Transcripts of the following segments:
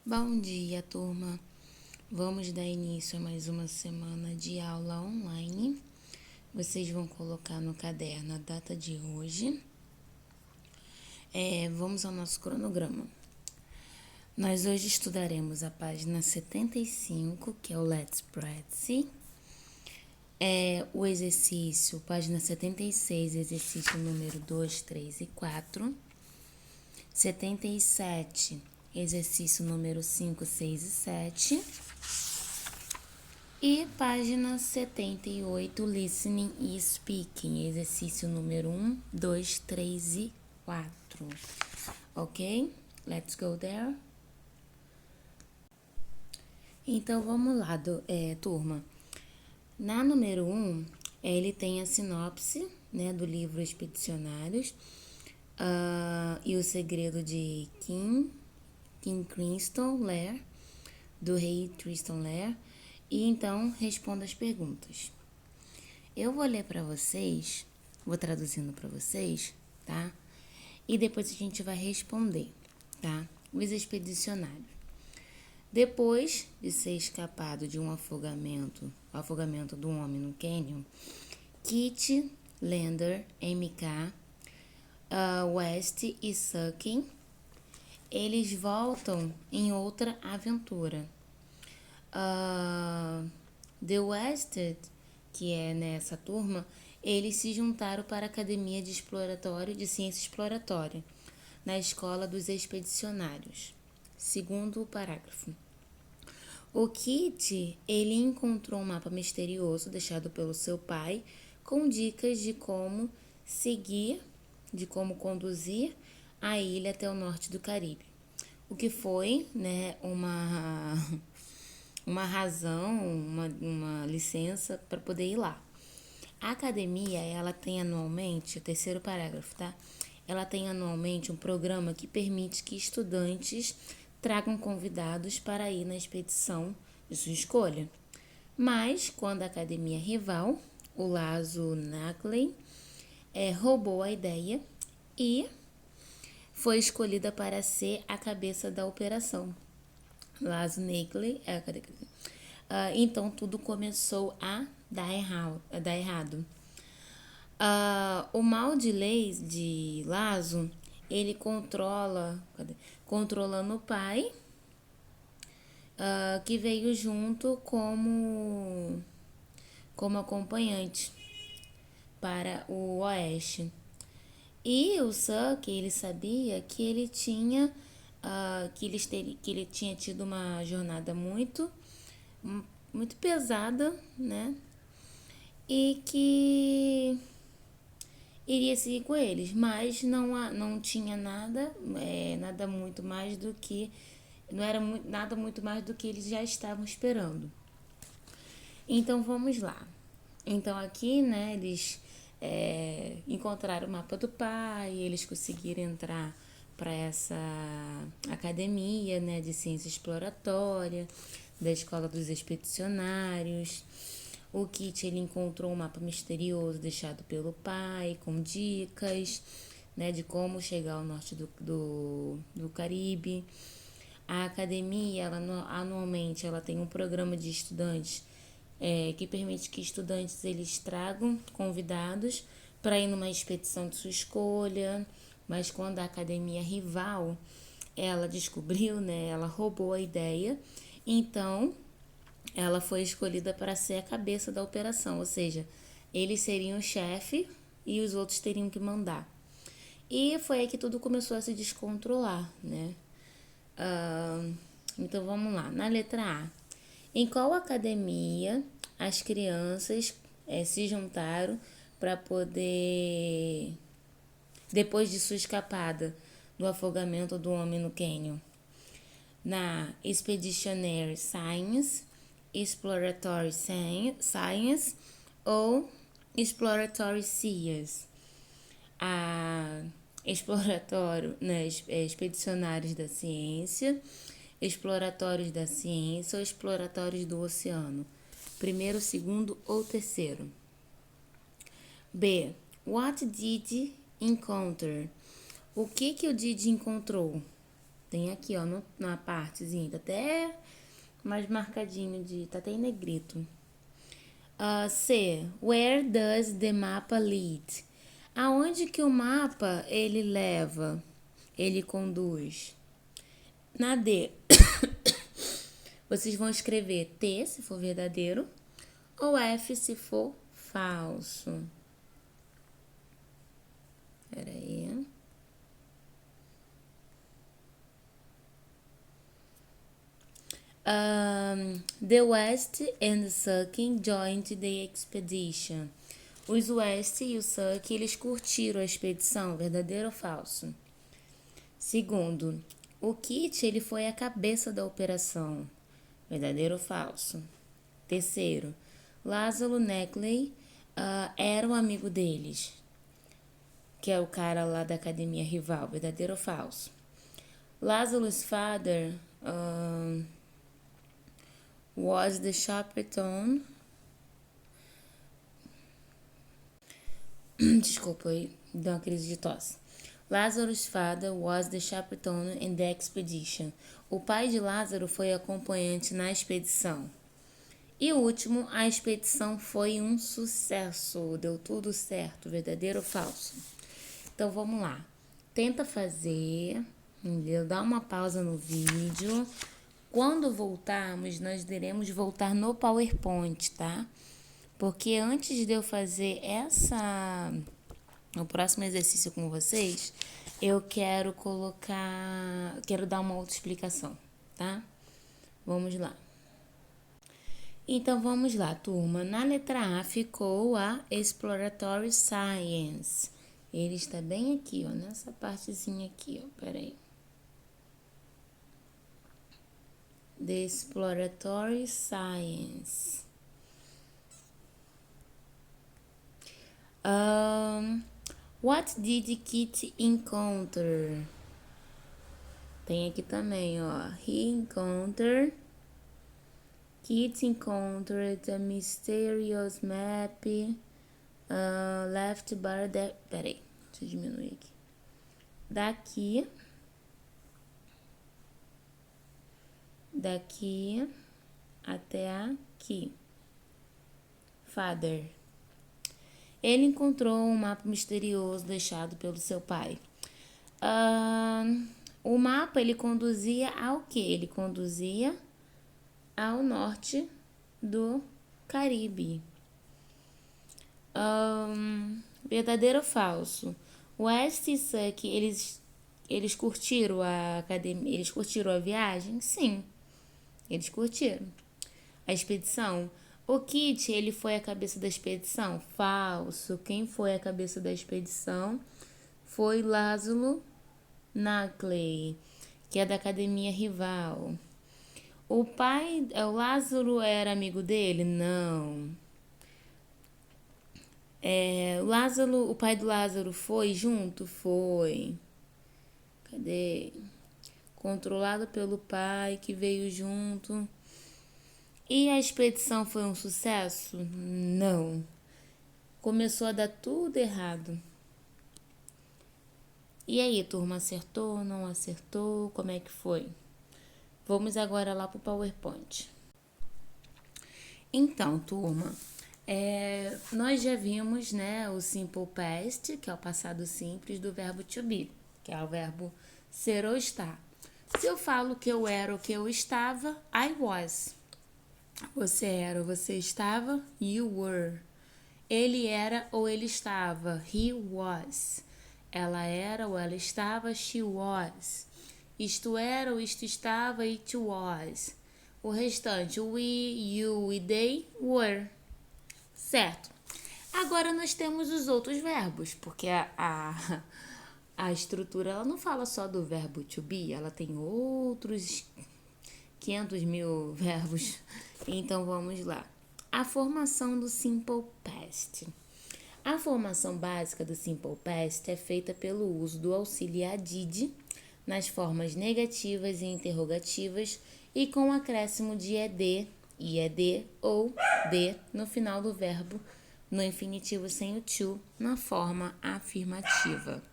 Bom dia, turma. Vamos dar início a mais uma semana de aula online. Vocês vão colocar no caderno a data de hoje. Vamos ao nosso cronograma. Nós hoje estudaremos a página 75, que é o Let's Practice. O exercício, página 76, exercício número 2, 3 e 4. 77, exercício número 5, 6 e 7. E página 78, Listening e Speaking, exercício número 1, 2, 3 e 4. Ok? Let's go there. Então, vamos lá, turma. Na número 1, ele tem a sinopse, né, do livro Expedicionários e o segredo de King Criston Lair, do rei Tristan Lair. E então, responda as perguntas. Eu vou ler para vocês, vou traduzindo para vocês, tá? E depois a gente vai responder, tá? Os expedicionários. Depois de ser escapado de um afogamento do homem no Canyon, Kit, Lander, MK, West e Sucken, eles voltam em outra aventura. The Wested, que é nessa turma, eles se juntaram para a Academia de Ciência Exploratória, na Escola dos Expedicionários. Segundo o parágrafo. O Kit, ele encontrou um mapa misterioso deixado pelo seu pai, com dicas de como conduzir a ilha até o norte do Caribe. O que foi, né, uma razão, uma licença para poder ir lá. A academia, ela tem anualmente, o terceiro parágrafo, tá? Ela tem anualmente um programa que permite que estudantes tragam convidados para ir na expedição de sua escolha. Mas, quando a academia rival, o Lazo Nackley, roubou a ideia e foi escolhida para ser a cabeça da operação. Lazo Nackley, então tudo começou a dar errado. O mal de leis de Lazo, ele controlando o pai, que veio junto como acompanhante para o oeste. E o Suck, ele sabia que ele tinha que ele tinha tido uma jornada muito pesada, né? E que iria seguir com eles, mas não tinha nada muito mais do que não era nada muito mais do que eles já estavam esperando. Então vamos lá. Então aqui, né, eles encontraram o mapa do pai, eles conseguiram entrar para essa academia, né, de ciência exploratória, da Escola dos Expedicionários. O Kit, ele encontrou um mapa misterioso deixado pelo pai, com dicas, né, de como chegar ao norte do Caribe. A academia, anualmente, ela tem um programa de estudantes que permite que estudantes eles tragam convidados para ir numa expedição de sua escolha. Mas quando a academia rival, ela descobriu, né, ela roubou a ideia, então ela foi escolhida para ser a cabeça da operação, ou seja, eles seriam o chefe e os outros teriam que mandar. E foi aí que tudo começou a se descontrolar, né? Então vamos lá. Na letra A, em qual academia as crianças se juntaram para poder, depois de sua escapada do afogamento do homem no Canyon? Na Expeditionary Science, Exploratory Science ou Exploratory Science? A expedicionários da ciência, exploratórios da ciência ou exploratórios do oceano? Primeiro, segundo ou terceiro? B. What did encounter? O que o Didi encontrou? Tem aqui, ó, na partezinha, tá até mais marcadinho tá até em negrito. C. Where does the mapa lead? Aonde que o mapa ele leva? Ele conduz? Na D, vocês vão escrever T se for verdadeiro ou F se for falso. Espera aí. The West and Sucky joined the expedition. Os West e o Sucky, eles curtiram a expedição, verdadeiro ou falso? Segundo, o Kit, ele foi a cabeça da operação, verdadeiro ou falso? Terceiro, Lázaro Neckley era um amigo deles, que é o cara lá da academia rival, verdadeiro ou falso? Lazarus' father was the chaperone. Desculpa, deu uma crise de tosse. Lazarus' father was the chaperone in the expedition. O pai de Lázaro foi acompanhante na expedição. E o último, a expedição foi um sucesso. Deu tudo certo, verdadeiro ou falso? Então vamos lá. Tenta fazer, entendeu? Dá uma pausa no vídeo. Quando voltarmos, nós iremos voltar no PowerPoint, tá? Porque antes de eu fazer o próximo exercício com vocês, eu quero dar uma outra explicação, tá? Vamos lá. Então, vamos lá, turma. Na letra A ficou a Exploratory Science. Ele está bem aqui, ó, nessa partezinha aqui, ó, peraí. The Exploratory Science. What did Kit encounter? Tem aqui também, ó. Kit encountered a mysterious map left by the... Peraí, deixa eu diminuir aqui. Daqui até aqui. Father. Ele encontrou um mapa misterioso deixado pelo seu pai. O mapa, ele conduzia ao quê? Ele conduzia ao norte do Caribe. Verdadeiro ou falso? West e Sucky, eles curtiram a academia, eles curtiram a viagem? Sim, eles curtiram. A expedição? O Kit, ele foi a cabeça da expedição? Falso. Quem foi a cabeça da expedição foi Lázaro Neckley, que é da academia rival. O Lázaro era amigo dele? Não. O pai do Lázaro foi junto? Foi. Cadê? Controlado pelo pai que veio junto. E a expedição foi um sucesso? Não. Começou a dar tudo errado. E aí, turma, acertou, não acertou? Como é que foi? Vamos agora lá pro PowerPoint. Então, turma, nós já vimos, né, o simple past, que é o passado simples do verbo to be, que é o verbo ser ou estar. Se eu falo que eu era ou que eu estava, I was. Você era ou você estava, you were. Ele era ou ele estava, he was. Ela era ou ela estava, she was. Isto era ou isto estava, it was. O restante, we, you e they were. Certo. Agora nós temos os outros verbos, porque a estrutura ela não fala só do verbo to be, ela tem outros 500 mil verbos. Então vamos lá. A formação do simple past. A formação básica do simple past é feita pelo uso do auxiliar did nas formas negativas e interrogativas e com o acréscimo de ed, ied ou d no final do verbo no infinitivo sem o to na forma afirmativa.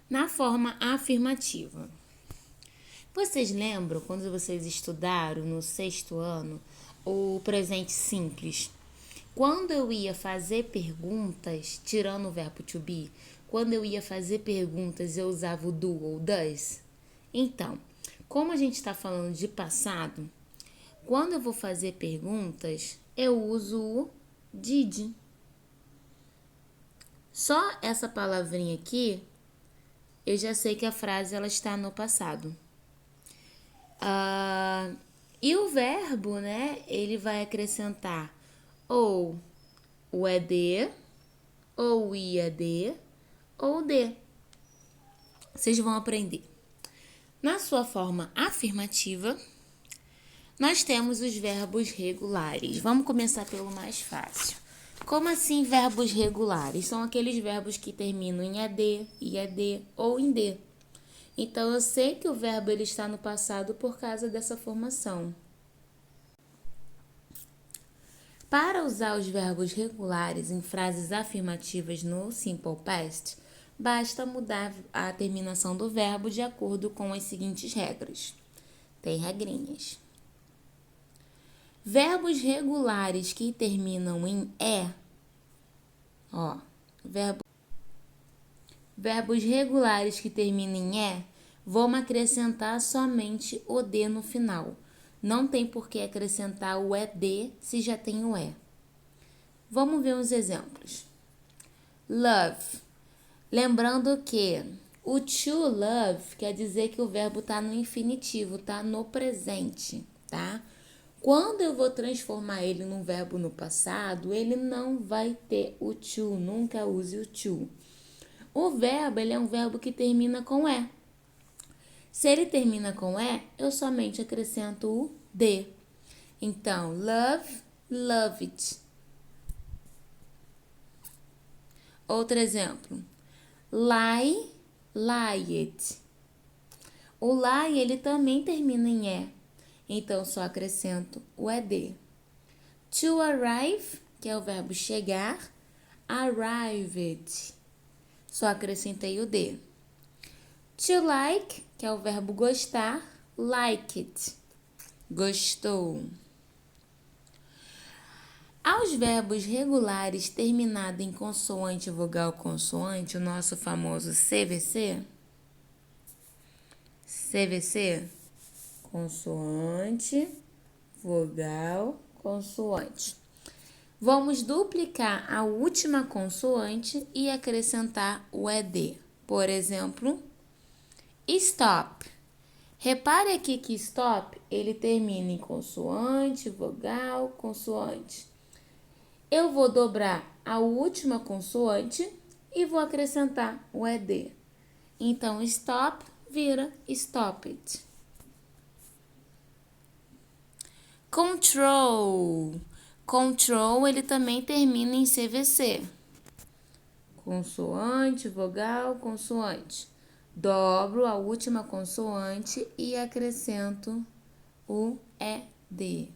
Na forma afirmativa, Vocês lembram quando vocês estudaram no 6º ano o presente simples? Quando eu ia fazer perguntas, tirando o verbo to be, quando eu ia fazer perguntas eu usava o do ou does? Então, como a gente está falando de passado, quando eu vou fazer perguntas, eu uso o did. Só essa palavrinha aqui, eu já sei que a frase ela está no passado. E o verbo, né, ele vai acrescentar ou o ED, ou o IAD, ou o D. Vocês vão aprender. Na sua forma afirmativa, nós temos os verbos regulares. Vamos começar pelo mais fácil. Como assim verbos regulares? São aqueles verbos que terminam em AD, IAD ou em D. Então, eu sei que o verbo ele está no passado por causa dessa formação. Para usar os verbos regulares em frases afirmativas no Simple Past, basta mudar a terminação do verbo de acordo com as seguintes regras. Tem regrinhas. Verbos regulares que terminam em verbos regulares que terminam em vamos acrescentar somente o D no final. Não tem por que acrescentar o ED se já tem o E. Vamos ver uns exemplos. Love. Lembrando que o to love quer dizer que o verbo está no infinitivo, está no presente, tá? Quando eu vou transformar ele num verbo no passado, ele não vai ter o to, nunca use o to. O verbo, ele é um verbo que termina com E. Se ele termina com E, eu somente acrescento o D. Então, love, loved. Outro exemplo. Lie, lied. O lie, ele também termina em E. Então, só acrescento o ED. To arrive, que é o verbo chegar. Arrived. Só acrescentei o D. To like, que é o verbo gostar. Liked. Gostou. Aos verbos regulares terminados em consoante, vogal, consoante, o nosso famoso CVC. CVC. Consoante, vogal, consoante. Vamos duplicar a última consoante e acrescentar o ED. Por exemplo, stop. Repare aqui que stop, ele termina em consoante, vogal, consoante. Eu vou dobrar a última consoante e vou acrescentar o ED. Então, stop vira stopped. Control. Control, ele também termina em CVC. Consoante, vogal, consoante. Dobro a última consoante e acrescento o ED.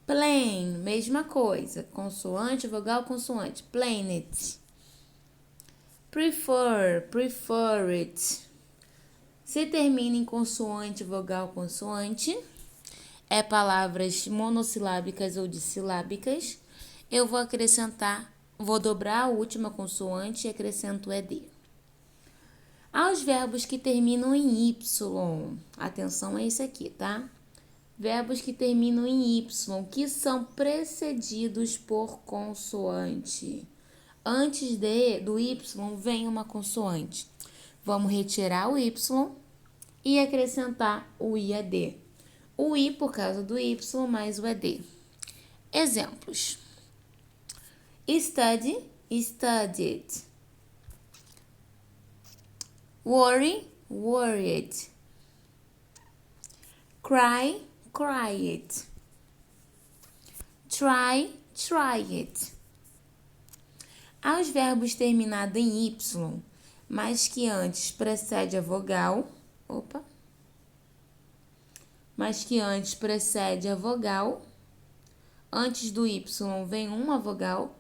Plain, mesma coisa. Consoante, vogal, consoante. Planet. Prefer, preferred. Se termina em consoante, vogal, consoante, é palavras monossilábicas ou dissilábicas, eu vou acrescentar, vou dobrar a última consoante e acrescento ED. Aos verbos que terminam em Y, atenção a esse aqui, tá? Verbos que terminam em Y, que são precedidos por consoante. Antes do Y vem uma consoante. Vamos retirar o Y e acrescentar o IAD. O I por causa do Y mais o ED. Exemplos. Study, studied. Worry, worried. Cry, cried. Try, tried. Aos verbos terminados em Y, mas que antes precede a vogal, antes do Y vem uma vogal,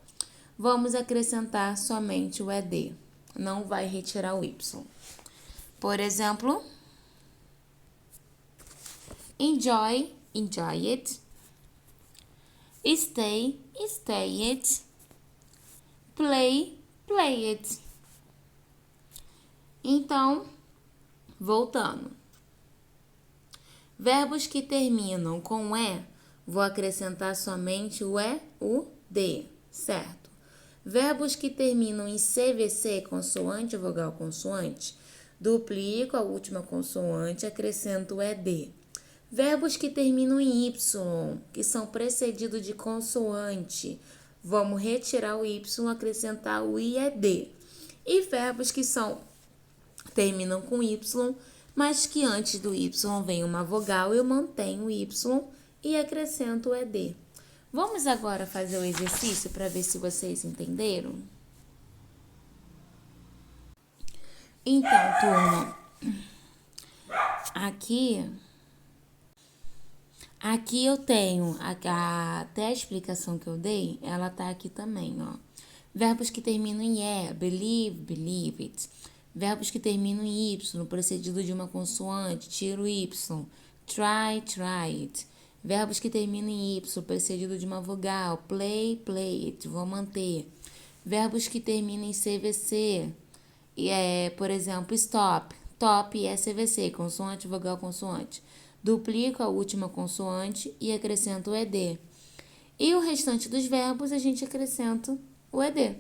vamos acrescentar somente o ED, não vai retirar o Y. Por exemplo, Enjoy, enjoy it. Stay, stay it. Play, play it. Então, voltando. Verbos que terminam com E, vou acrescentar somente o E, o D, certo? Verbos que terminam em CVC, consoante, vogal, consoante, duplico a última consoante, acrescento o ED. Verbos que terminam em Y, que são precedidos de consoante, vamos retirar o Y, acrescentar o IED. E verbos que terminam com Y, mas que antes do Y vem uma vogal, eu mantenho o Y e acrescento o ED. Vamos agora fazer o exercício para ver se vocês entenderam? Então, turma, aqui eu tenho até a explicação que eu dei, ela tá aqui também, ó. Verbos que terminam em E, believe, believe it. Verbos que terminam em Y, precedido de uma consoante, tiro o Y. Try, try it. Verbos que terminam em Y, precedido de uma vogal, play, play it. Vou manter. Verbos que terminam em CVC, por exemplo, stop. Top é CVC, consoante, vogal, consoante. Duplico a última consoante e acrescento o ED. E o restante dos verbos a gente acrescenta o ED,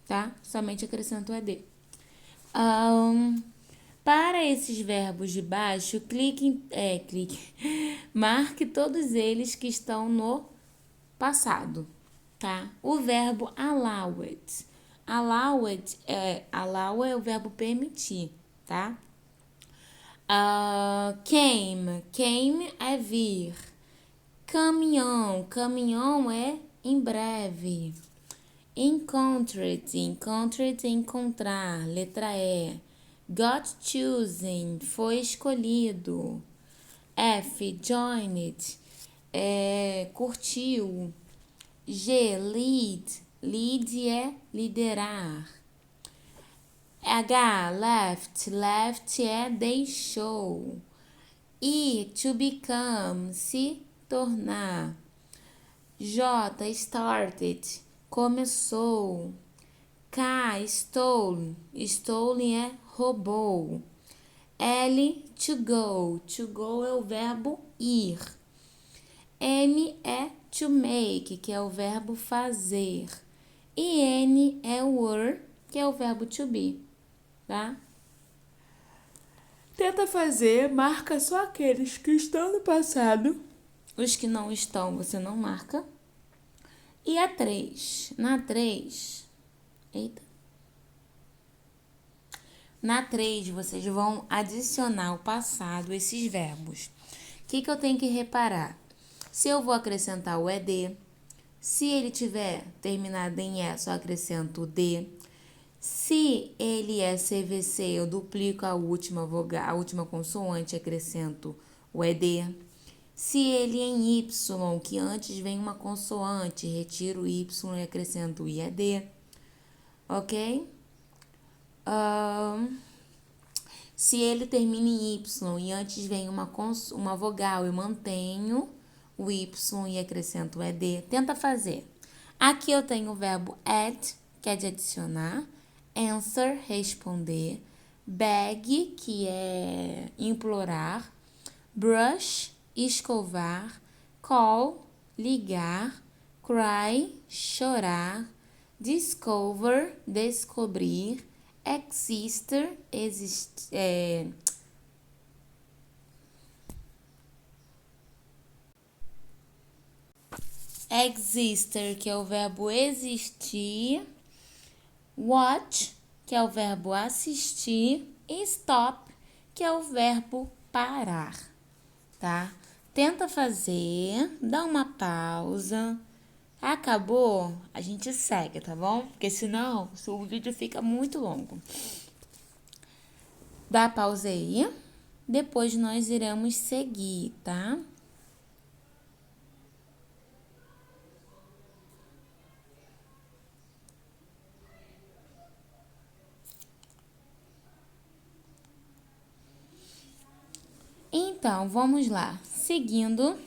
tá? Somente acrescento o ED. Para esses verbos de baixo, marque todos eles que estão no passado, tá? O verbo allow it. Allow é o verbo permitir, tá? Came é vir. Caminhão é em breve. Encountered é encontrar, letra E. Got chosen, foi escolhido. F, joined, curtiu. G, lead é liderar. H, left é deixou. I, to become, se tornar. J, started, começou. K, stole é roubou. L, to go é o verbo ir. M é to make, que é o verbo fazer. E N é were, que é o verbo to be, tá? Tenta fazer, marca só aqueles que estão no passado. Os que não estão, você não marca. E a 3. Na 3, vocês vão adicionar ao passado esses verbos. O que eu tenho que reparar? Se eu vou acrescentar o ED, se ele tiver terminado em E, só acrescento o D. Se ele é CVC, eu duplico a última vogal, a última consoante, acrescento o ED. Se ele é em Y, que antes vem uma consoante, retiro o Y e acrescento o IED. Ok? Se ele termina em Y e antes vem uma vogal, eu mantenho o Y e acrescento o ED. Tenta fazer. Aqui eu tenho o verbo add, que é de adicionar. Answer, responder. Beg, que é implorar. Brush, escovar. Call, ligar. Cry, chorar. Discover, descobrir. Exister, exister, que é o verbo existir. Watch, que é o verbo assistir. E stop, que é o verbo parar, tá? Tenta fazer, dá uma pausa. Acabou? A gente segue, tá bom? Porque senão o vídeo fica muito longo. Dá pausa aí. Depois nós iremos seguir, tá? Então, vamos lá. Seguindo,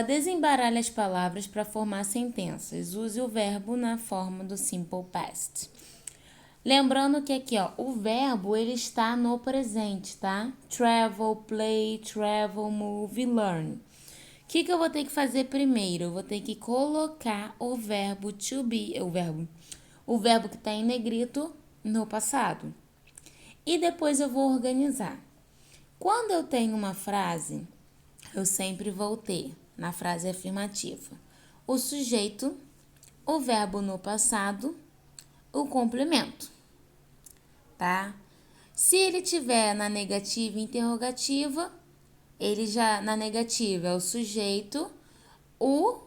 desembaralhe as palavras para formar sentenças. Use o verbo na forma do simple past. Lembrando que aqui, ó, o verbo ele está no presente, tá? Travel, play, travel, move, learn. O que eu vou ter que fazer primeiro? Eu vou ter que colocar o verbo to be, o verbo que está em negrito no passado. E depois eu vou organizar. Quando eu tenho uma frase, eu sempre vou ter, na frase afirmativa, o sujeito, o verbo no passado, o complemento, tá? Se ele tiver na negativa e interrogativa, ele já, na negativa, é o sujeito, o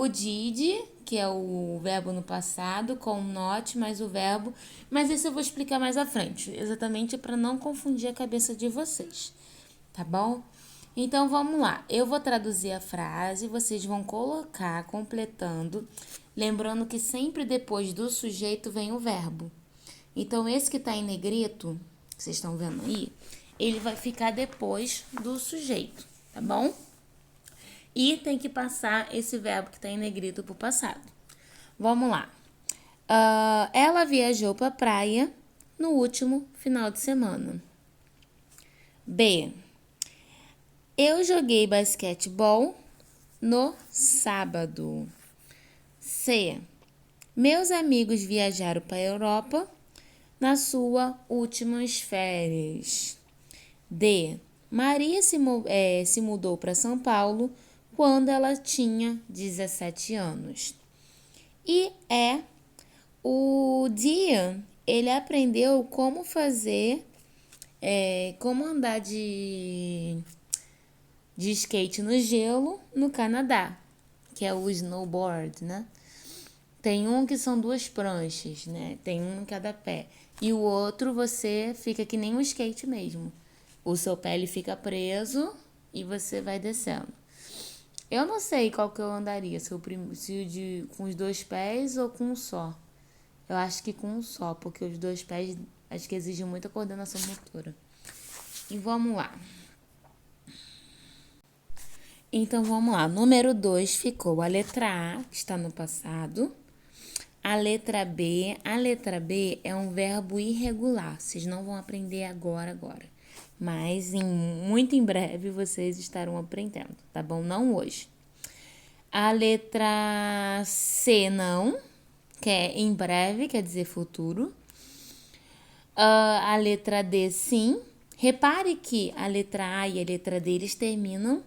did, que é o verbo no passado, com not, mais o verbo. Mas isso eu vou explicar mais à frente, exatamente para não confundir a cabeça de vocês, tá bom? Então, vamos lá. Eu vou traduzir a frase, vocês vão colocar, completando, lembrando que sempre depois do sujeito vem o verbo. Então, esse que está em negrito, que vocês estão vendo aí, ele vai ficar depois do sujeito, tá bom? E tem que passar esse verbo que está em negrito para o passado. Vamos lá. Ela viajou para a praia no último final de semana. B. Eu joguei basquetebol no sábado. C. Meus amigos viajaram para a Europa nas suas últimas férias. D. Maria se mudou para São Paulo quando ela tinha 17 anos. E o Dian, ele aprendeu como fazer, como andar de skate no gelo no Canadá, que é o snowboard, né? Tem um que são 2 pranchas, né? Tem um em cada pé. E o outro você fica que nem um skate mesmo. O seu pé ele fica preso e você vai descendo. Eu não sei qual que eu andaria, se com os 2 pés ou com um só. Eu acho que com um só, porque os 2 pés acho que exigem muita coordenação motora. E vamos lá. Então, vamos lá. Número 2 ficou a letra A, que está no passado. A letra B é um verbo irregular. Vocês não vão aprender agora. Mas muito em breve vocês estarão aprendendo, tá bom? Não hoje. A letra C não, que é em breve, quer dizer futuro. A letra D sim. Repare que a letra A e a letra D eles terminam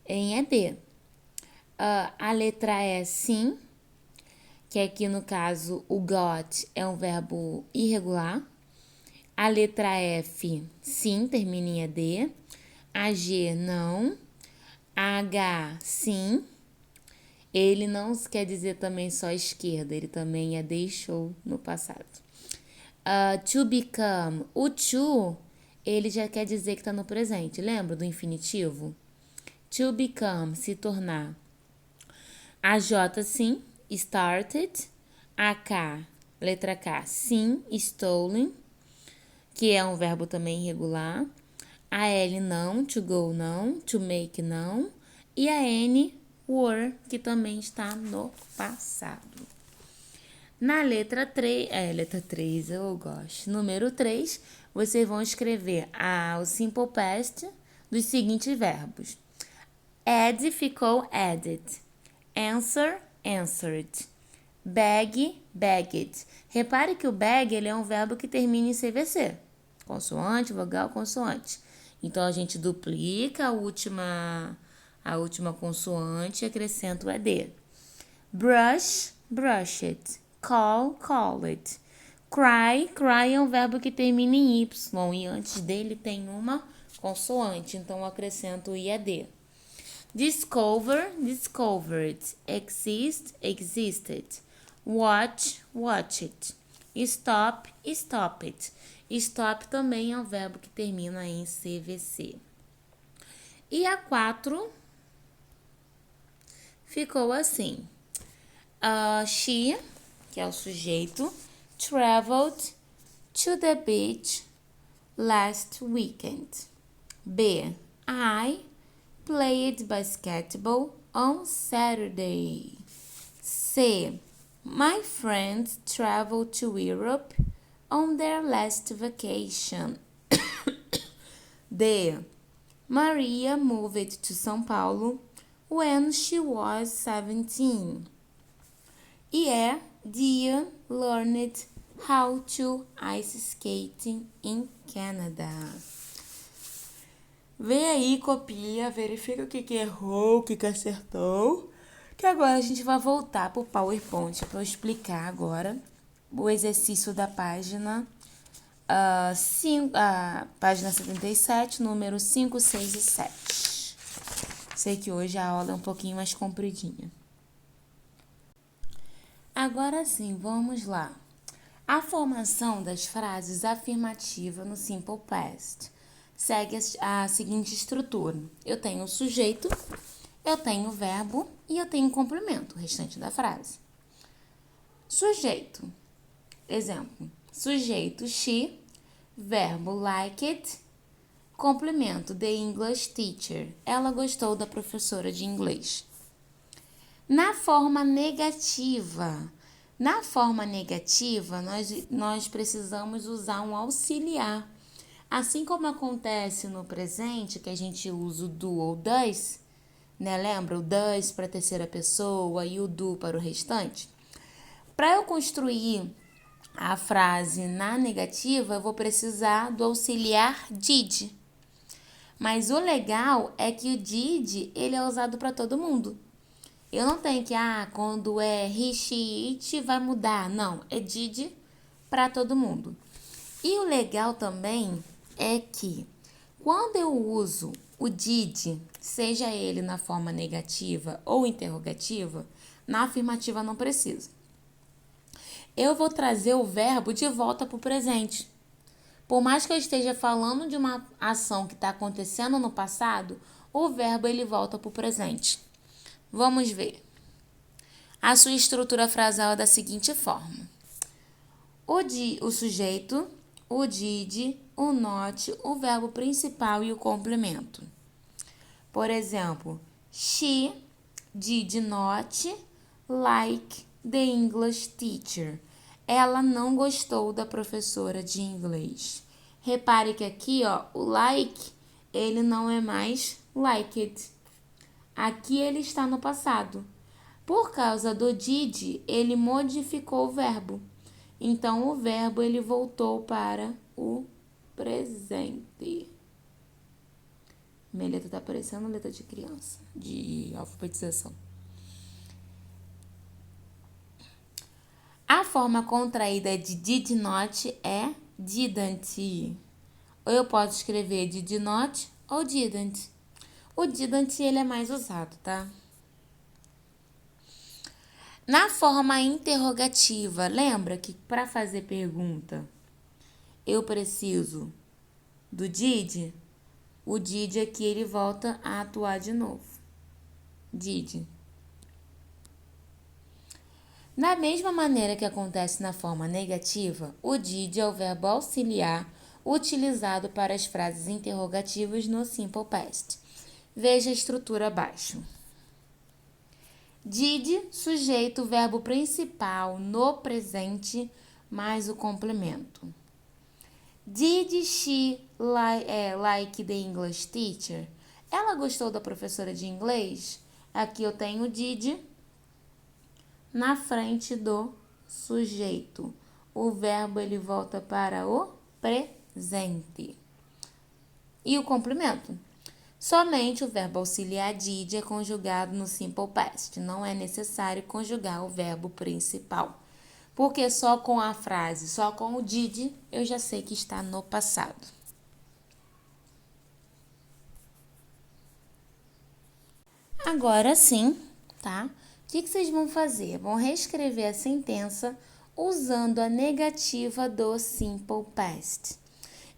em ED. A letra E sim, que aqui no caso o got é um verbo irregular. A letra F, sim, termina em ED. A G, não. A H, sim. Ele não quer dizer também só esquerda, ele também deixou no passado. To become, o to, ele já quer dizer que está no presente. Lembra do infinitivo? To become, se tornar. A J, sim, started. A K, letra K, sim, stolen, que é um verbo também irregular. A L não, to go não, to make não. E a N, were, que também está no passado. Na letra 3, letra 3 eu gosto. Número 3, vocês vão escrever o simple past dos seguintes verbos. Add ficou added. Answer, answered. Bag, bagged. Repare que o bag ele é um verbo que termina em CVC. Consoante, vogal, consoante. Então, a gente duplica a última consoante e acrescenta o ED. Brush, brushed. Call, called. Cry, cry é um verbo que termina em Y e antes dele tem uma consoante, então eu acrescento o IAD. Discover, discovered. Exist, existed. Watch, watched. Stop, stopped. Stop também é um verbo que termina em CVC. E a 4 ficou assim. She, que é o sujeito, traveled to the beach last weekend. B. I played basketball on Saturday. C. My friends traveled to Europe on their last vacation. D. Maria moved to São Paulo when she was 17. E. Dia learned how to ice skating in Canada. Vem aí, copia, verifica o que errou, o que acertou. Que agora a gente vai voltar para o PowerPoint para eu explicar agora o exercício da página, página 77, número 5, 6 e 7. Sei que hoje a aula é um pouquinho mais compridinha. Agora sim, vamos lá. A formação das frases afirmativas no Simple Past segue a seguinte estrutura. Eu tenho o sujeito, eu tenho o verbo e eu tenho o complemento, o restante da frase. Sujeito. Exemplo. Sujeito she, verbo like it, complemento the English teacher. Ela gostou da professora de inglês. Na forma negativa, nós precisamos usar um auxiliar. Assim como acontece no presente, que a gente usa o do ou does, né? Lembra? O does para a terceira pessoa e o do para o restante. Para eu construir a frase na negativa, eu vou precisar do auxiliar did. Mas o legal é que o did, ele é usado para todo mundo. Eu não tenho que, quando é he, she, it, vai mudar. Não, é did para todo mundo. E o legal também é que quando eu uso o did, seja ele na forma negativa ou interrogativa, na afirmativa não precisa. Eu vou trazer o verbo de volta para o presente. Por mais que eu esteja falando de uma ação que está acontecendo no passado, o verbo ele volta para o presente. Vamos ver. A sua estrutura frasal é da seguinte forma. O sujeito, o did, o not, o verbo principal e o complemento. Por exemplo, she did not like the English teacher. Ela não gostou da professora de inglês. Repare que aqui, o like, ele não é mais liked. Aqui ele está no passado. Por causa do did, ele modificou o verbo. Então, o verbo ele voltou para o presente. Minha letra está parecendo letra de criança, de alfabetização. A forma contraída de did not é didn't. Ou eu posso escrever did not ou didn't. O didn't ele é mais usado, tá? Na forma interrogativa, lembra que para fazer pergunta eu preciso do did? O did aqui ele volta a atuar de novo. Did. Da mesma maneira que acontece na forma negativa, o did é o verbo auxiliar utilizado para as frases interrogativas no Simple Past. Veja a estrutura abaixo. Did, sujeito, verbo principal no presente, mais o complemento. Did she like the English teacher? Ela gostou da professora de inglês? Aqui eu tenho did na frente do sujeito. O verbo ele volta para o presente. E o complemento? Somente o verbo auxiliar did é conjugado no Simple Past. Não é necessário conjugar o verbo principal. Porque só com a frase, só com o did, eu já sei que está no passado. Agora sim, tá? O que vocês vão fazer? Vão reescrever a sentença usando a negativa do Simple Past.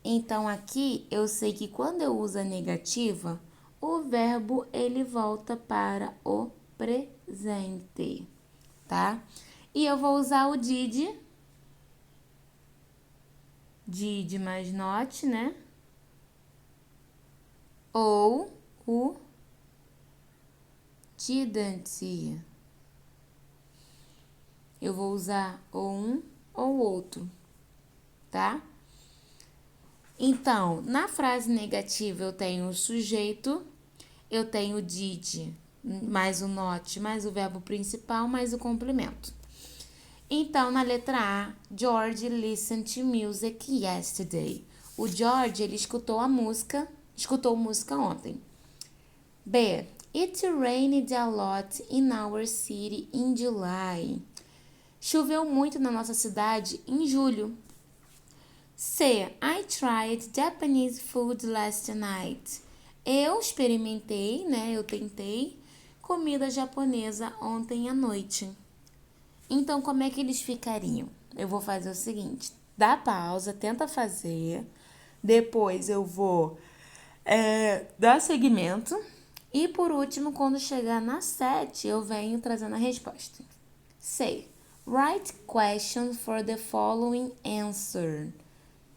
Então, aqui, eu sei que quando eu uso a negativa, o verbo, ele volta para o presente, tá? E eu vou usar o did did mais not, né? Ou o didn't. Eu vou usar ou um ou outro, tá? Então, na frase negativa eu tenho o sujeito, eu tenho o did, mais o not, mais o verbo principal, mais o complemento. Então, na letra A, George listened to music yesterday. O George, ele escutou música ontem. B, it rained a lot in our city in July. Choveu muito na nossa cidade em julho. C, I tried Japanese food last night. Eu experimentei, né? Eu tentei comida japonesa ontem à noite. Então, como é que eles ficariam? Eu vou fazer o seguinte: dá pausa, tenta fazer. Depois eu vou dar seguimento. E por último, quando chegar na 7, eu venho trazendo a resposta. Say, write questions for the following answer.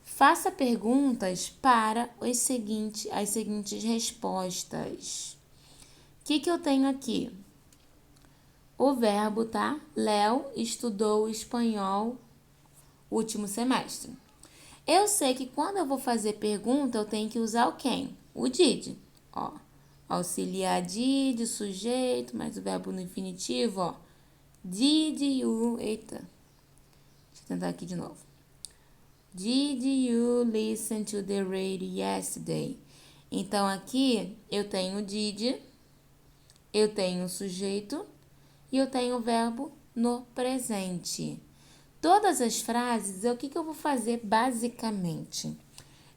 Faça perguntas para as seguintes respostas. O que eu tenho aqui? O verbo, tá? Léo estudou espanhol último semestre. Eu sei que quando eu vou fazer pergunta, eu tenho que usar o quem? O did. Ó, auxiliar did, sujeito, mais o verbo no infinitivo, ó. Did you... Eita. Deixa eu tentar aqui de novo. Did you listen to the radio yesterday? Então, aqui eu tenho did, eu tenho sujeito e eu tenho o verbo no presente. Todas as frases, o que eu vou fazer basicamente?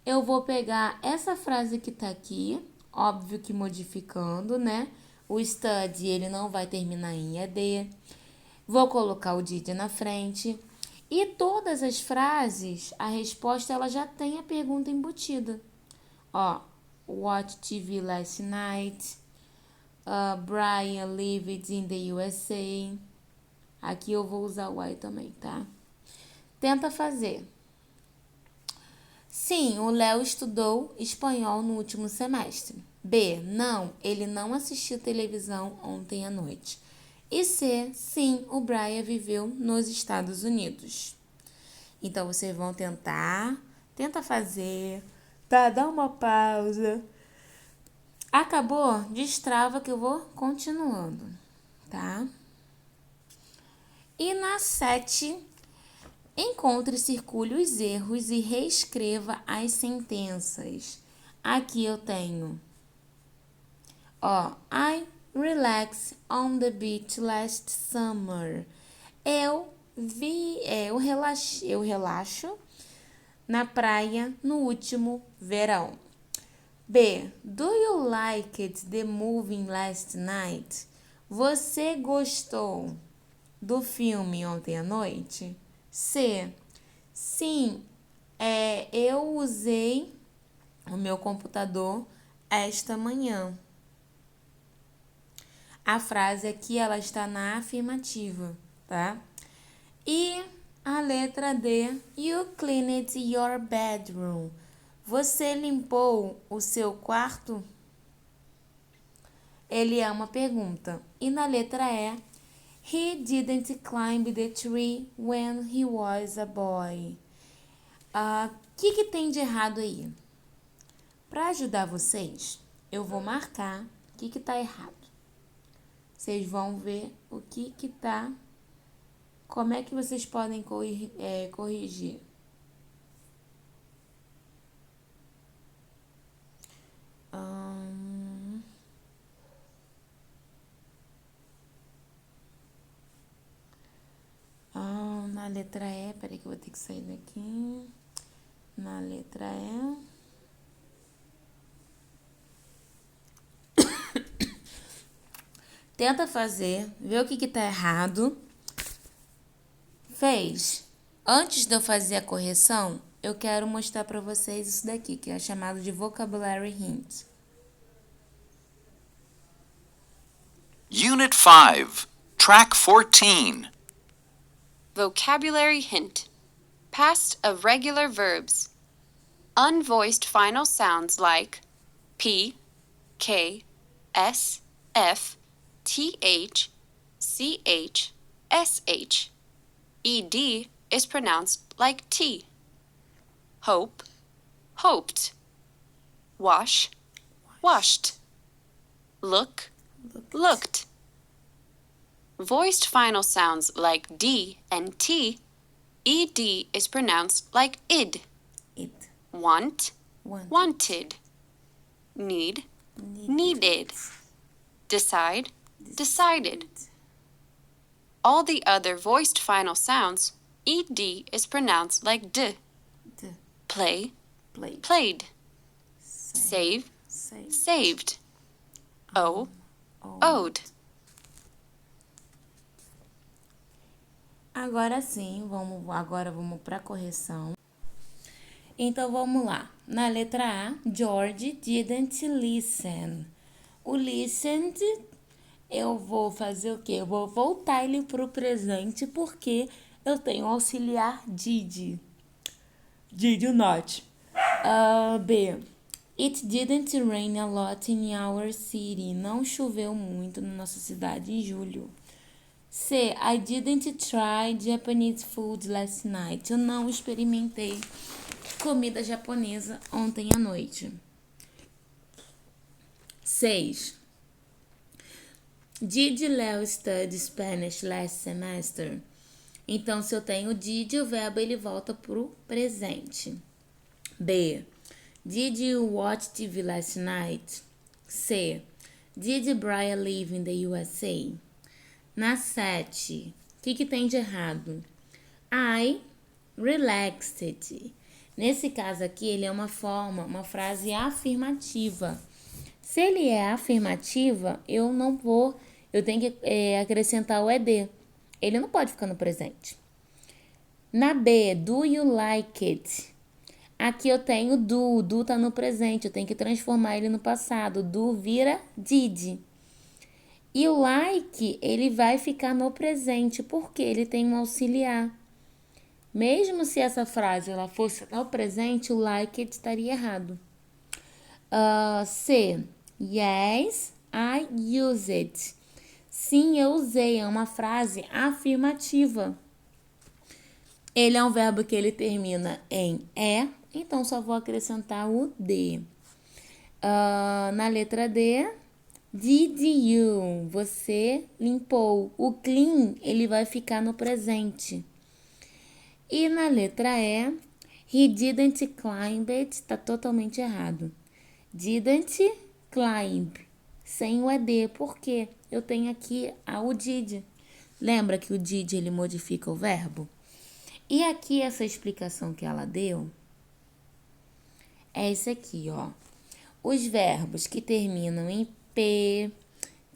Eu vou pegar essa frase que tá aqui, óbvio que modificando, né? O study, ele não vai terminar em ED. Vou colocar o did na frente. E todas as frases, a resposta, ela já tem a pergunta embutida. Ó, watch TV last night. Brian lived in the USA. Aqui eu vou usar o I também, tá? Tenta fazer. Sim, o Léo estudou espanhol no último semestre. B, não, ele não assistiu televisão ontem à noite. E C, sim, o Brian viveu nos Estados Unidos. Então, vocês vão tenta fazer, tá? Dá uma pausa. Acabou? Destrava que eu vou continuando, tá? E na 7, encontre e circule os erros e reescreva as sentenças. Aqui eu tenho, ó, I relaxed on the beach last summer. Eu relaxo na praia no último verão. B, do you like the movie last night? Você gostou do filme ontem à noite? C, sim, eu usei o meu computador esta manhã. A frase aqui, ela está na afirmativa, tá? E a letra D, you cleaned your bedroom. Você limpou o seu quarto? Ele é uma pergunta. E na letra E, he didn't climb the tree when he was a boy. Que tem de errado aí? Para ajudar vocês, eu vou marcar o que tá errado. Vocês vão ver o que tá... Como é que vocês podem corrigir? Na letra E, peraí que eu vou ter que sair daqui. Na letra E. Tenta fazer, vê o que tá errado. Fez. Antes de eu fazer a correção, eu quero mostrar para vocês isso daqui, que é chamado de Vocabulary Hint. Unit 5, Track 14. Vocabulary Hint. past of regular verbs. Unvoiced final sounds like P, K, S, F, TH, CH, SH. ED is pronounced like T. Hope, hoped. Wash, washed. Look, looked. Voiced final sounds like D and T, ED is pronounced like id. It. Want, wanted. Need, needed. Decide, decided. All the other voiced final sounds, ED is pronounced like D. D. Play, Played. played. Save. Save, saved. Owe, owed. Agora sim, agora vamos para a correção. Então vamos lá. Na letra A, George didn't listen. O listened, eu vou fazer o quê? Eu vou voltar ele para o presente porque eu tenho auxiliar did. Did you not? B. It didn't rain a lot in our city. Não choveu muito na nossa cidade em julho. C. I didn't try Japanese food last night. Eu não experimentei comida japonesa ontem à noite. 6. Did Leo study Spanish last semester? Então, se eu tenho did, o verbo ele volta pro presente. B. Did you watch TV last night? C. Did Brian live in the USA? Na 7, o que tem de errado? I relaxed. Nesse caso aqui, ele é uma frase afirmativa. Se ele é afirmativa, eu tenho que acrescentar o ed. Ele não pode ficar no presente. Na B, do you like it? Aqui eu tenho do tá no presente, eu tenho que transformar ele no passado. Do vira did. E o like, ele vai ficar no presente, porque ele tem um auxiliar. Mesmo se essa frase ela fosse no presente, o like estaria errado. C. Yes, I use it. Sim, eu usei. É uma frase afirmativa. Ele é um verbo que ele termina em é, então só vou acrescentar o D. Na letra D, did you? Você limpou. O clean, ele vai ficar no presente. E na letra E, he didn't climb it, tá totalmente errado. Didn't climb, sem o ED, porque eu tenho aqui o did. Lembra que o did, ele modifica o verbo? E aqui, essa explicação que ela deu, é esse aqui, ó. Os verbos que terminam em P,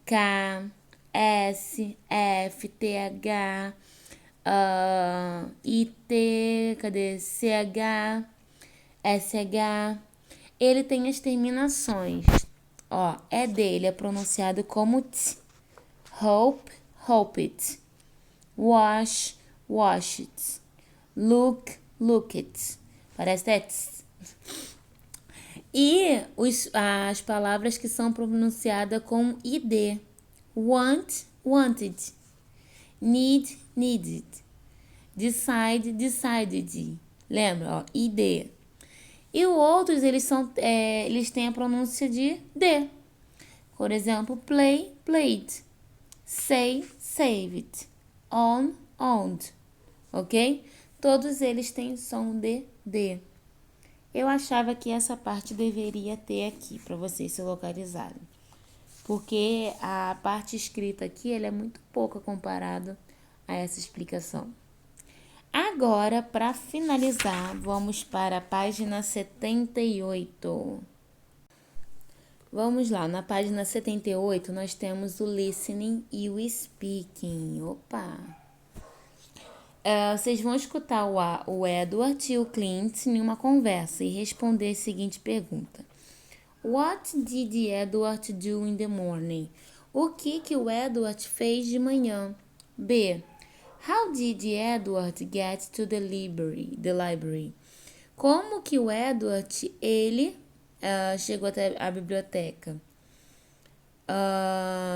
K, S, F, TH, IT, cadê? CH, SH. Ele tem as terminações. Ó, é dele, é pronunciado como t. Hope, hoped. Wash, washed. Look, looked. Parece tets. E as palavras que são pronunciadas com id. Want, wanted. Need, needed. Decide, decided. Lembra, ó, id. E os outros, eles têm a pronúncia de D. Por exemplo, play, played. Say, saved. On, owned. Ok? Todos eles têm som de D. Eu achava que essa parte deveria ter aqui, para vocês se localizarem. Porque a parte escrita aqui, ela é muito pouca comparada a essa explicação. Agora, para finalizar, vamos para a página 78. Vamos lá, na página 78 nós temos o listening e o speaking. Opa! Vocês vão escutar o Edward e o Clint em uma conversa e responder a seguinte pergunta. What did Edward do in the morning? O que o Edward fez de manhã? B. How did Edward get to the library? Como que o Edward, ele chegou até a biblioteca?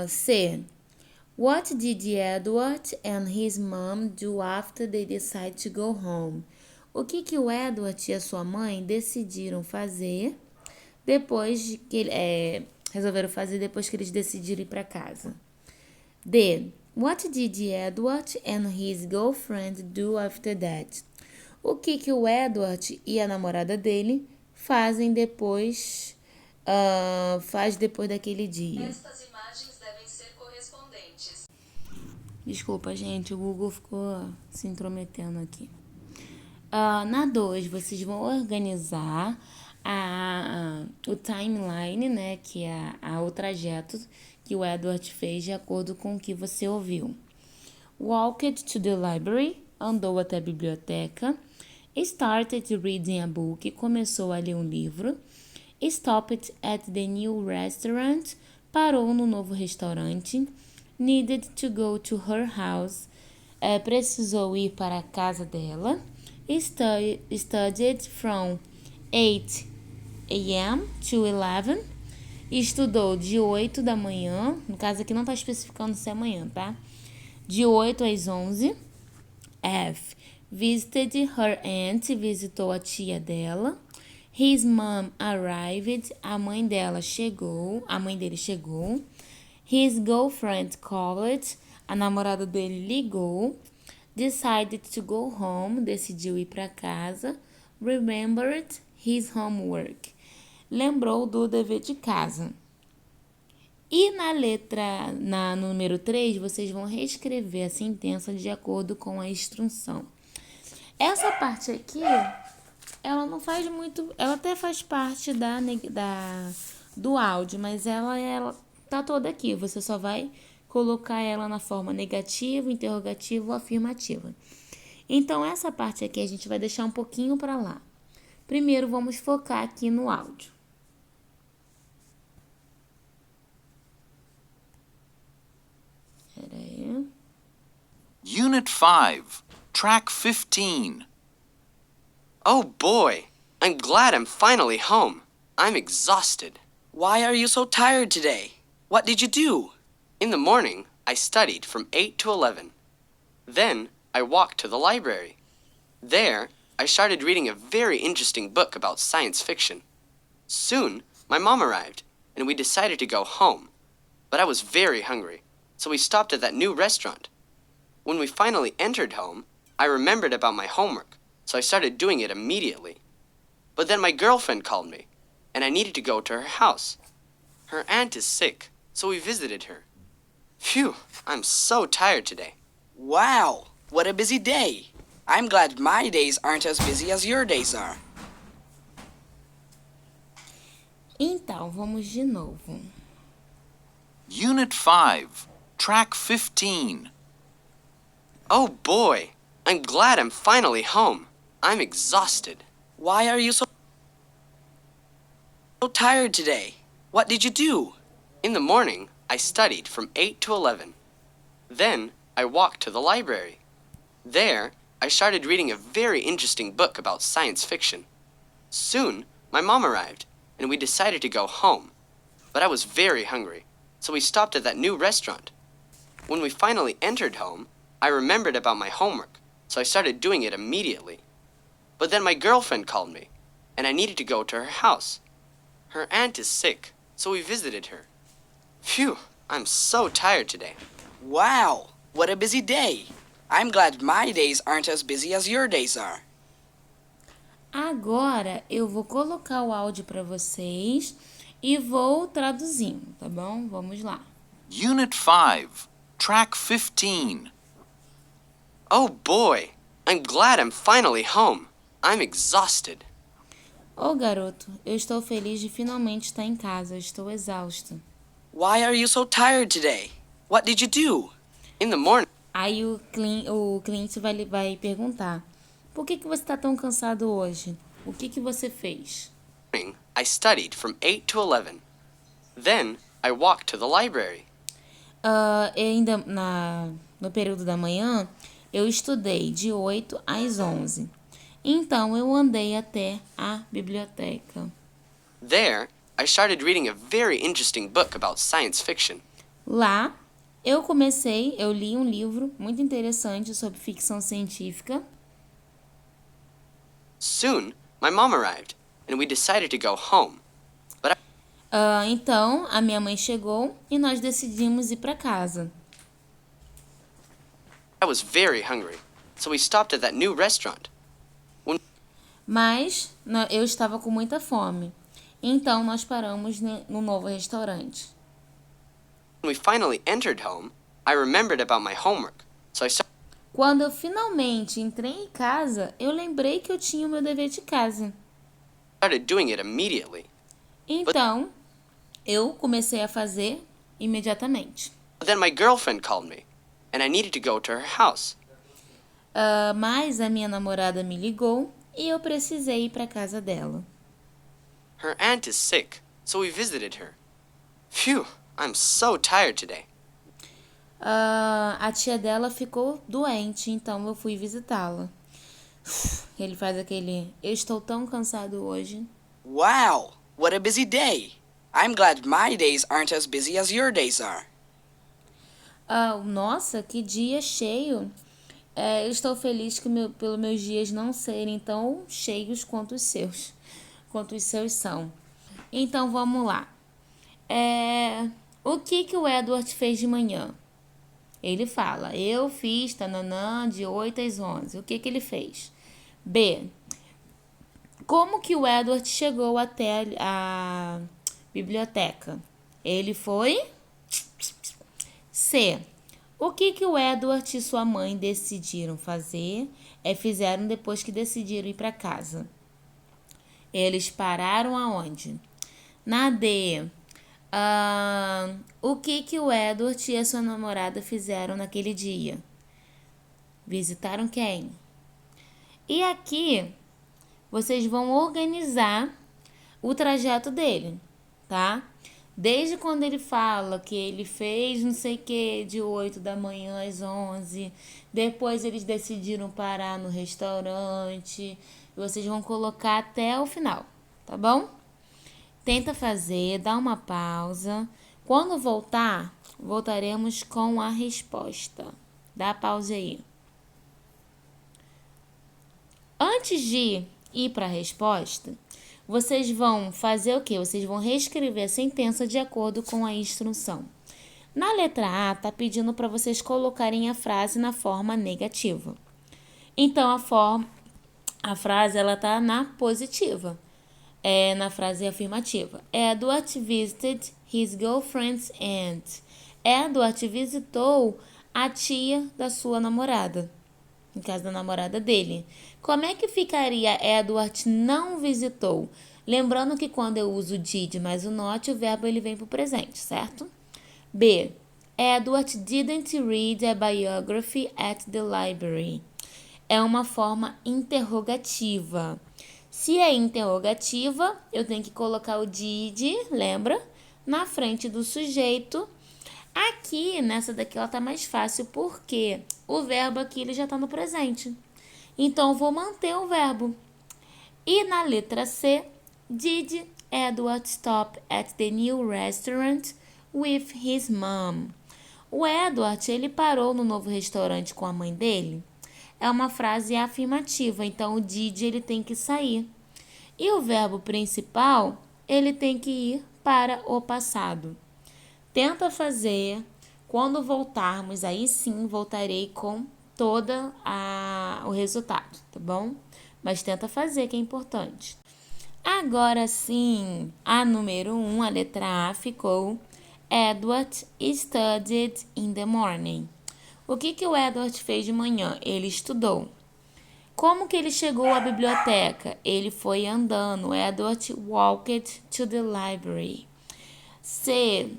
C. What did Edward and his mom do after they decided to go home? O que o Edward e a sua mãe decidiram fazer depois que resolveram fazer depois que eles decidiram ir para casa? D. What did Edward and his girlfriend do after that? O que o Edward e a namorada dele fazem depois daquele dia? Estas imagens devem ser correspondentes. Desculpa, gente, o Google ficou se intrometendo aqui. Na 2, vocês vão organizar o timeline, né, que é o trajeto que o Edward fez de acordo com o que você ouviu. Walked to the library, andou até a biblioteca. Started reading a book, começou a ler um livro. Stopped at the new restaurant, parou no novo restaurante. Needed to go to her house, precisou ir para a casa dela. Studied from 8 a.m. to 11. Estudou de 8 da manhã, no caso aqui não está especificando se é amanhã, tá? De 8 às 11. F. Visited her aunt, visitou a tia dela. His mom arrived, a mãe dele chegou. His girlfriend called, a namorada dele ligou. Decided to go home, decidiu ir para casa. Remembered his homework, lembrou do dever de casa. E na número 3, vocês vão reescrever a sentença de acordo com a instrução. Essa parte aqui, ela não faz muito, ela até faz parte do áudio, mas ela tá toda aqui. Você só vai colocar ela na forma negativa, interrogativa ou afirmativa. Então, essa parte aqui a gente vai deixar um pouquinho para lá. Primeiro, vamos focar aqui no áudio. Pera aí. Unit 5, Track 15. Oh boy, I'm glad I'm finally home. I'm exhausted. Why are you so tired today? What did you do? In the morning, I studied from 8 to 11. Then, I walked to the library. There, I started reading a very interesting book about science fiction. Soon, my mom arrived, and we decided to go home. But I was very hungry, so we stopped at that new restaurant. When we finally entered home, I remembered about my homework, so I started doing it immediately. But then my girlfriend called me, and I needed to go to her house. Her aunt is sick, so we visited her. Phew, I'm so tired today. Wow, what a busy day. I'm glad my days aren't as busy as your days are. Então, vamos de novo. Unit 5, Track 15. Oh boy, I'm glad I'm finally home. I'm exhausted. Why are you so tired today? What did you do? In the morning, I studied from 8 to 11. Then, I walked to the library. There, I started reading a very interesting book about science fiction. Soon, my mom arrived, and we decided to go home. But I was very hungry, so we stopped at that new restaurant. When we finally entered home, I remembered about my homework, so I started doing it immediately. But then my girlfriend called me, and I needed to go to her house. Her aunt is sick, so we visited her. Phew, I'm so tired today. Wow, what a busy day. I'm glad my days aren't as busy as your days are. Agora eu vou colocar o áudio para vocês e vou traduzindo, tá bom? Vamos lá. Unit 5, Track 15. Oh boy, I'm glad I'm finally home. I'm exhausted. Ô garoto, eu estou feliz de finalmente estar em casa, estou exausta. Why are you so tired today? What did you do? In the morning, Aí o cliente vai perguntar, por que você está tão cansado hoje? O que você fez? I studied from 8 to 11. Then, I walked to the library. Ainda no período da manhã, Eu estudei de 8 às 11. Então eu andei até a biblioteca. There, I started reading a very interesting book about science fiction. Lá, eu li um livro muito interessante sobre ficção científica. Soon, my mom arrived, and we decided to go home. Então, a minha mãe chegou e nós decidimos ir para casa. I was very hungry, so we stopped at that new restaurant. Mas eu estava com muita fome. Então, nós paramos no novo restaurante. When we finally entered home, I remembered about my homework, so I Quando eu finalmente entrei em casa, eu lembrei que eu tinha o meu dever de casa. started doing it immediately. Então, eu comecei a fazer imediatamente. But then my girlfriend called me, and I needed to go to her house. Mas a minha namorada me ligou e eu precisei ir para casa dela. Her aunt is sick, so we visited her. Phew, I'm so tired today. A tia dela ficou doente, então eu fui visitá-la. Ele faz aquele... Eu estou tão cansado hoje. Wow, what a busy day. I'm glad my days aren't as busy as your days are. Nossa, que dia cheio. Eu estou feliz pelos meus dias não serem tão cheios quanto os seus são. Então, vamos lá. O que o Edward fez de manhã? Ele fala, eu fiz tananã de 8 às 11. O que ele fez? B. Como que o Edward chegou até a biblioteca? Ele foi... C. O que o Edward e sua mãe decidiram fazer? Fizeram depois que decidiram ir para casa. Eles pararam aonde? Na D. O que o Edward e a sua namorada fizeram naquele dia? Visitaram quem? E aqui, vocês vão organizar o trajeto dele, tá? Desde quando ele fala que ele fez não sei o que de 8 da manhã às 11. Depois eles decidiram parar no restaurante. Vocês vão colocar até o final, tá bom? Tenta fazer, dá uma pausa. Quando voltar, voltaremos com a resposta. Dá a pausa aí. Antes de ir para a resposta, vocês vão fazer o quê? Vocês vão reescrever a sentença de acordo com a instrução. Na letra A, está pedindo para vocês colocarem a frase na forma negativa. Então, a frase está na positiva. Na frase afirmativa. Edward visited his girlfriend's aunt. Edward visitou a tia da sua namorada. No caso da namorada dele. Como é que ficaria Edward não visitou? Lembrando que quando eu uso did mais o not, o verbo ele vem para o presente, certo? B. Edward didn't read a biography at the library. É uma forma interrogativa. Se é interrogativa, eu tenho que colocar o did, lembra? Na frente do sujeito. Aqui, nessa daqui, ela tá mais fácil, porque o verbo aqui ele já está no presente. Então, eu vou manter o verbo. E na letra C, did Edward stop at the new restaurant with his mom? O Edward, ele parou no novo restaurante com a mãe dele? É uma frase afirmativa, então o did ele tem que sair. E o verbo principal, ele tem que ir para o passado. Tenta fazer. Quando voltarmos, aí sim voltarei com todo o resultado, tá bom? Mas tenta fazer, que é importante. Agora sim, a número 1, a letra A, ficou Edward studied in the morning. O que o Edward fez de manhã? Ele estudou. Como que ele chegou à biblioteca? Ele foi andando. Edward walked to the library. C.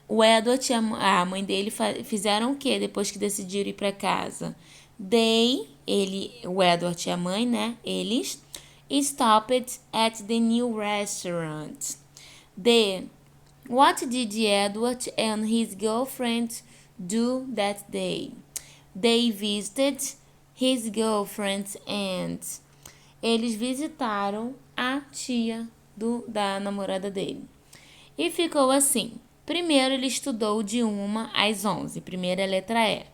O Edward e a mãe dele fizeram o que depois que decidiram ir para casa? O Edward e a mãe, né? Eles stopped at the new restaurant. D. What did Edward and his girlfriend do that day? They visited his girlfriend's aunt. Eles visitaram a tia da namorada dele. E ficou assim. Primeiro ele estudou de 1 às 11. Primeira letra E.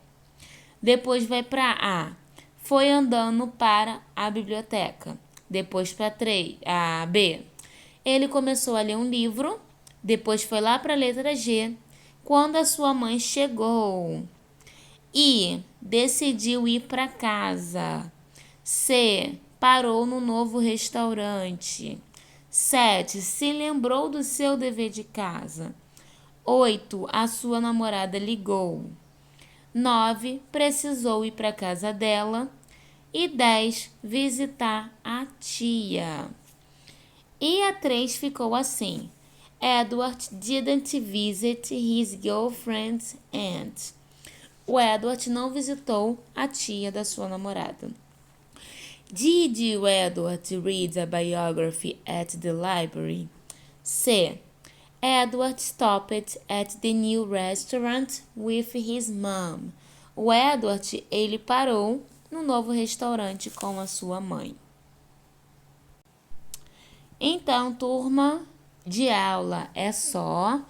Depois vai para A. Foi andando para a biblioteca. Depois para a B. Ele começou a ler um livro. Depois foi lá para a letra G. Quando a sua mãe chegou. I. Decidiu ir para casa. C. Parou no novo restaurante. 7. Se lembrou do seu dever de casa. 8. A sua namorada ligou. 9. Precisou ir para casa dela. E 10. Visitar a tia. E a 3 ficou assim. Edward didn't visit his girlfriend's aunt. O Edward não visitou a tia da sua namorada. Did you, Edward, read a biography at the library? C. Edward stopped at the new restaurant with his mom. O Edward, ele parou no novo restaurante com a sua mãe. Então, turma de aula, é só.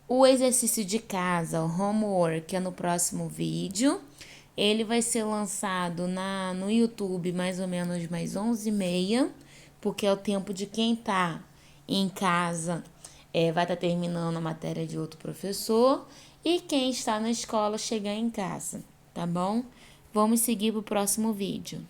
O exercício de casa, o homework, é no próximo vídeo. Ele vai ser lançado no YouTube mais ou menos mais 11h30, porque é o tempo de quem tá em casa vai estar terminando a matéria de outro professor e quem está na escola chegar em casa, tá bom? Vamos seguir para o próximo vídeo.